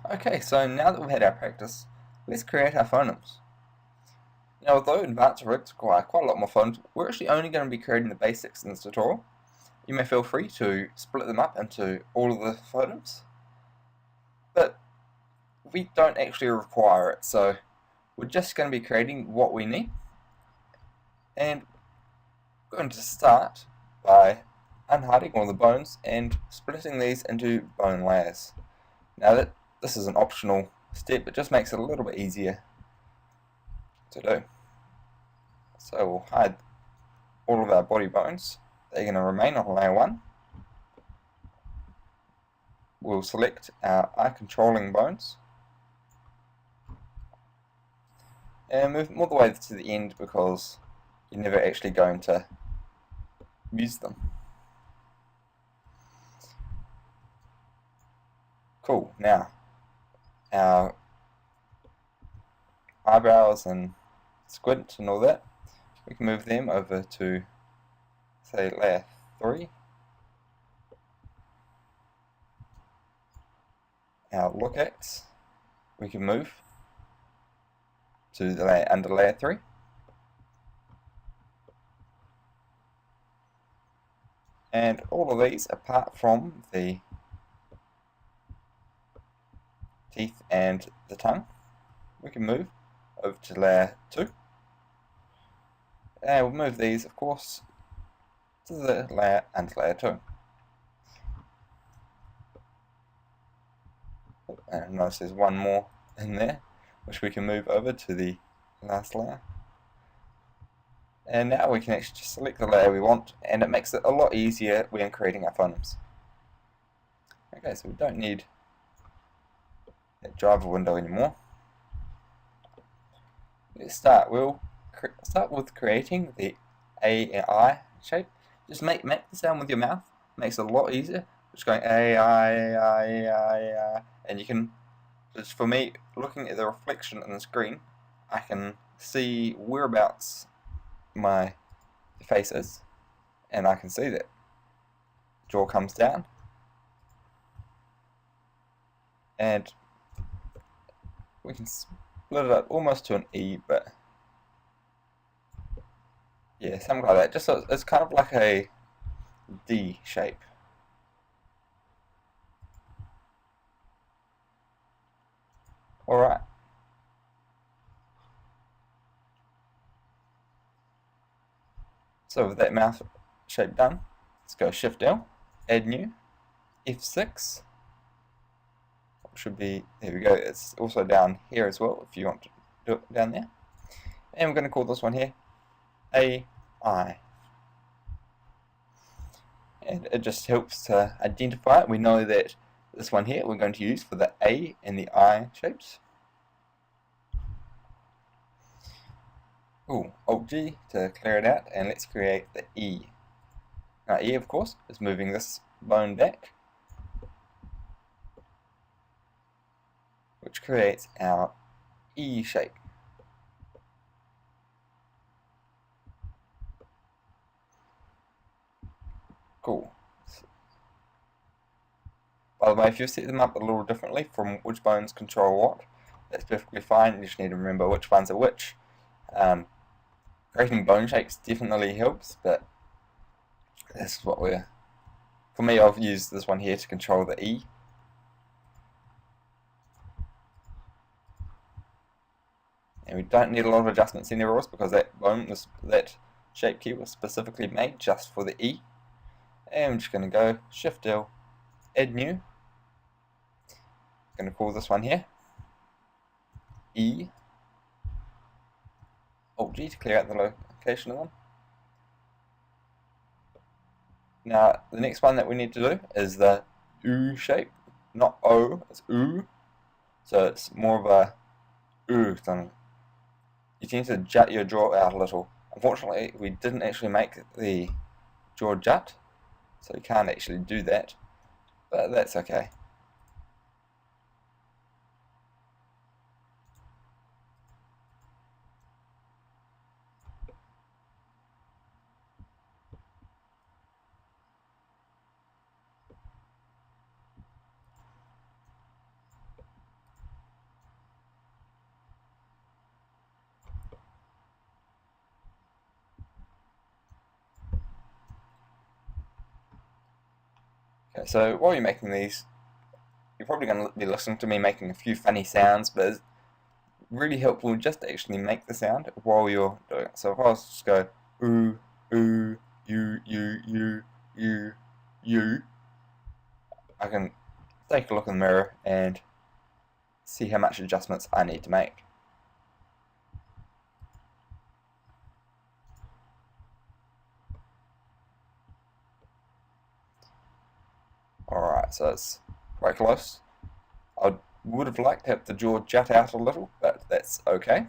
Okay, so now that we've had our practice, let's create our phonemes. Now, although advanced rigs require quite a lot more phonemes, we're actually only going to be creating the basics in this tutorial. You may feel free to split them up into all of the phonemes, but we don't actually require it, so we're just going to be creating what we need. And we're going to start by unhiding all the bones and splitting these into bone layers. Now that this is an optional step, it just makes it a little bit easier to do. So we'll hide all of our body bones. They're going to remain on layer 1. We'll select our eye controlling bones and move them all the way to the end because you're never actually going to use them. Cool, now our eyebrows and squint and all that, we can move them over to, say, layer 3. Our look acts, we can move to the layer under layer 3. And all of these, apart from the teeth and the tongue, we can move over to layer 2. And we'll move these, of course, to the layer under layer 2. And notice there's one more in there, which we can move over to the last layer. And now we can actually just select the layer we want, and it makes it a lot easier when creating our phonemes. Okay, so we don't need that driver window anymore. Let's start. We'll start with creating the A and I shape. Just make the sound with your mouth. Makes it a lot easier. Just going A, I, and you can, just for me, looking at the reflection in the screen, I can see whereabouts my face is, and I can see that jaw comes down, and we can split it up almost to an E, but yeah, something like that. Just so it's kind of like a D shape. Alright. So with that mouth shape done, let's go Shift L, add new, F6. Should be, there we go, it's also down here as well if you want to do it down there. And we're going to call this one here AI. And it just helps to identify it. We know that this one here we're going to use for the A and the I shapes. Ooh, Alt G to clear it out, and let's create the E. Now E, of course, is moving this bone back, which creates our E shape. Cool. By the way, if you set them up a little differently from which bones control what, that's perfectly fine. You just need to remember which ones are which. Creating bone shapes definitely helps, but this is what we're... For me, I've used this one here to control the E. And we don't need a lot of adjustments anywhere else because that shape key was specifically made just for the E. And I'm just going to go Shift L, add new. I'm going to call this one here E. Alt G to clear out the location of them. Now the next one that we need to do is the U shape, not O, it's U. So it's more of a U thing. You tend to jut your jaw out a little. Unfortunately, we didn't actually make the jaw jut, so you can't actually do that, but that's okay. Okay, so while you're making these, you're probably going to be listening to me making a few funny sounds, but it's really helpful just to actually make the sound while you're doing it. So if I was to just go ooh, ooh, you, I can take a look in the mirror and see how much adjustments I need to make. Alright, so it's quite close. I would have liked to have the jaw jut out a little, but that's okay.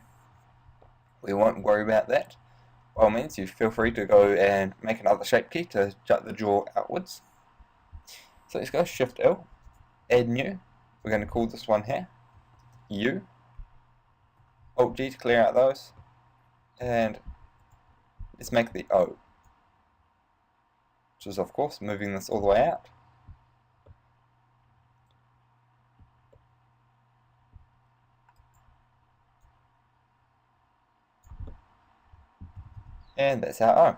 We won't worry about that. By all means, you feel free to go and make another shape key to jut the jaw outwards. So let's go Shift L, add new. We're going to call this one here U. Alt G to clear out those. And let's make the O, which is of course moving this all the way out. And that's our O.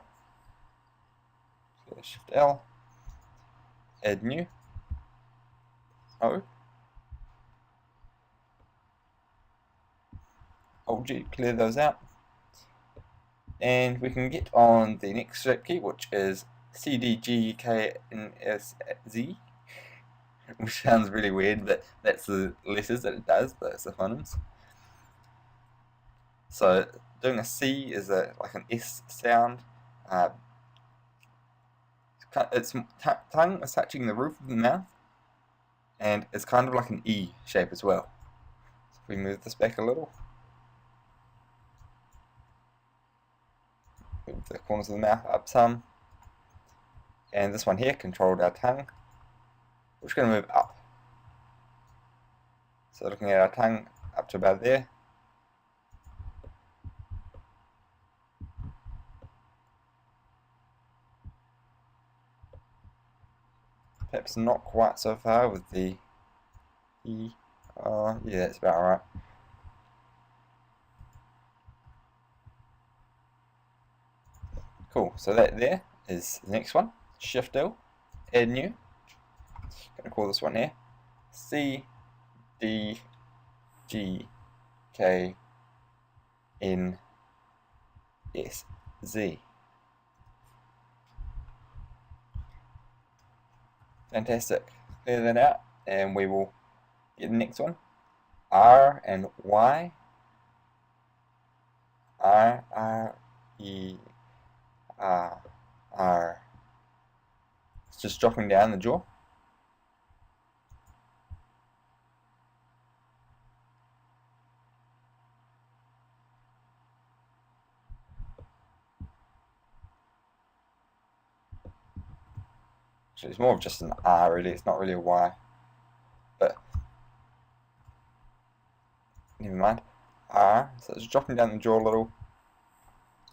So Shift L, add new, O, Alt G, clear those out. And we can get on the next shape key, which is C, D, G, K, N, S, Z, which sounds really weird, but that's the letters that it does, that's the phonemes. So doing a C is like an S sound. Its tongue is touching the roof of the mouth, and it's kind of like an E shape as well. So if we move this back a little, move the corners of the mouth up some, and this one here controlled our tongue. We're just going to move up. So looking at our tongue up to about there. Perhaps not quite so far with the E. Yeah, that's about right. Cool, so that there is the next one. Shift L, add new. Gonna call this one here C, D, G, K, N, S, Z. Fantastic. Clear that out, and we will get the next one. R and Y. R, R, E, R, R. It's just dropping down the jaw. So it's more of just an R really, it's not really a Y. But never mind. R, so it's dropping down the jaw a little.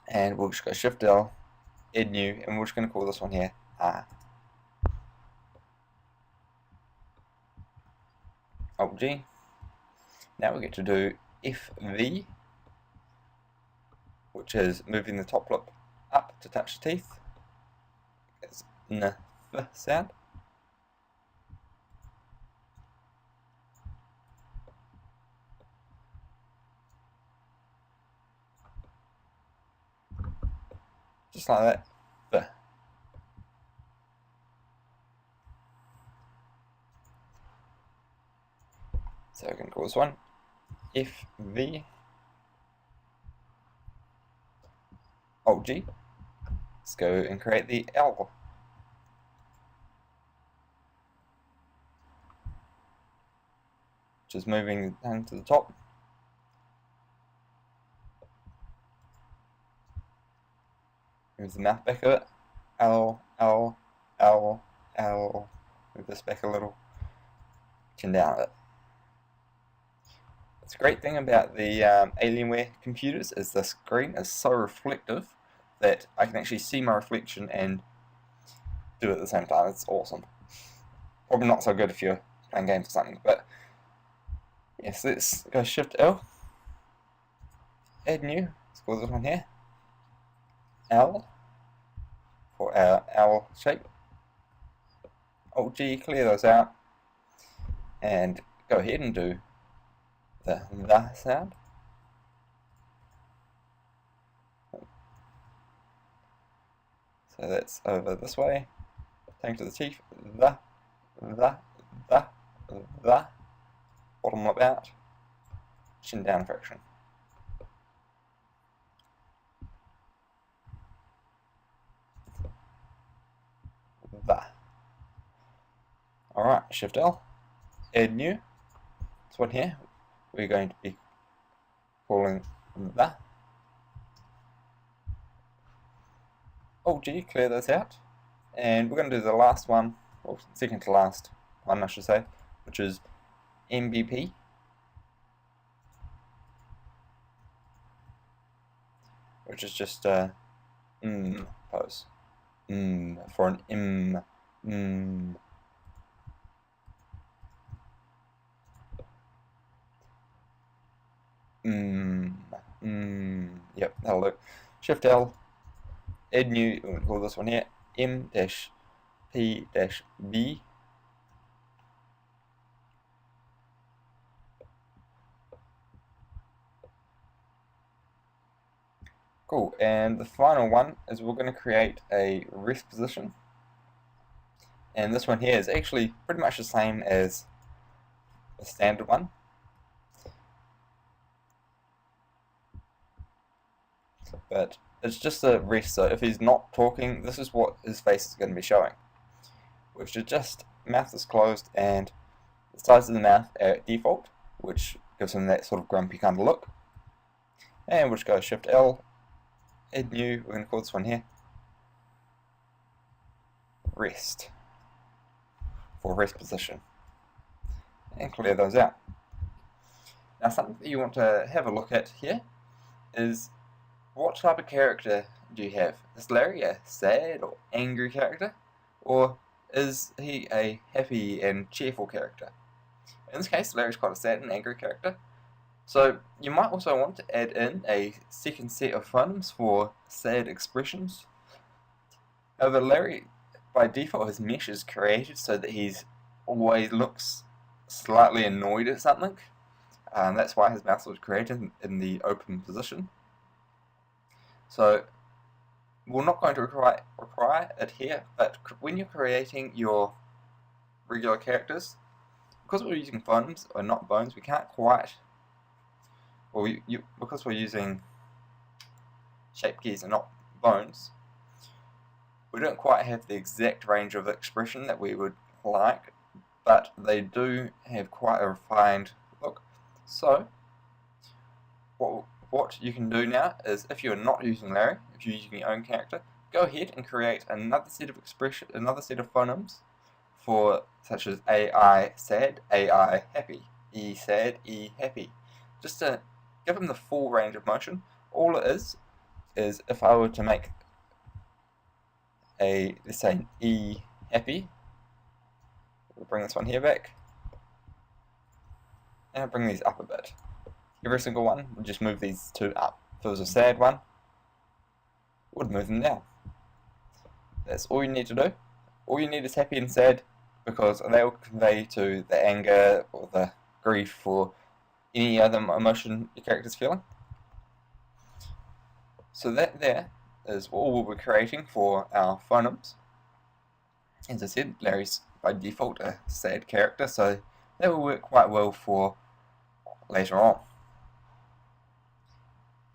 And we'll just go Shift L, add new, and we're just going to call this one here R. Alt G. Now we get to do FV, which is moving the top lip up to touch the teeth. It's N, F sound. Just like that. F. So we can call this one FV. Alt G. Let's go and create the L. Just moving down to the top. Move the mouth back a bit. L, L, L, L. Move this back a little. Chin down a bit. The great thing about the Alienware computers is the screen is so reflective that I can actually see my reflection and do it at the same time. It's awesome. Probably not so good if you're playing games or something, but yes, let's go Shift L, add new, let's call this one here L for our L shape, Alt G, clear those out, and go ahead and do the sound. So that's over this way. Take to the teeth. The. Bottom lip out. Chin down fraction. The. Alright, Shift L. Add new. This one here, we're going to be calling the. Alt G, clear those out. And we're going to do the last one, or second to last one I should say, which is MVP. Which is just a pose. For an yep, that'll do. Shift L, add new, we'll call this one here M-P-B. Cool, and the final one is we're going to create a rest position. And this one here is actually pretty much the same as the standard one. But it's just a rest, so if he's not talking, this is what his face is going to be showing. Which is just, mouth is closed and the size of the mouth at default, which gives him that sort of grumpy kind of look. And we'll just go Shift L, add new, we're going to call this one here rest, for rest position. And clear those out. Now something that you want to have a look at here is what type of character do you have? Is Larry a sad or angry character? Or is he a happy and cheerful character? In this case, Larry's quite a sad and angry character. So you might also want to add in a second set of phonemes for sad expressions. However, Larry, by default, his mesh is created so that he's always looks slightly annoyed at something. That's why his mouth was created in the open position. So we're not going to require it here, but when you're creating your regular characters, because we're using phonemes or not bones, we can't quite, well, because we're using shape keys and not bones, we don't quite have the exact range of expression that we would like, but they do have quite a refined look. So what you can do now is, if you're not using Larry, if you're using your own character, go ahead and create another set of phonemes for such as AI sad, AI happy, E sad, E happy, just to give them the full range of motion. All it is if I were to make let's say an E happy, we'll bring this one here back, and I'll bring these up a bit. Every single one, we'll just move these two up. If it was a sad one, we'd move them down. That's all you need to do. All you need is happy and sad, because they will convey to the anger or the grief or any other emotion your character's feeling. So that there is all we'll be creating for our phonemes. As I said, Larry's by default a sad character, so that will work quite well for later on.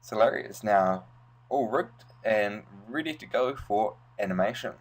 So Larry is now all rigged and ready to go for animation.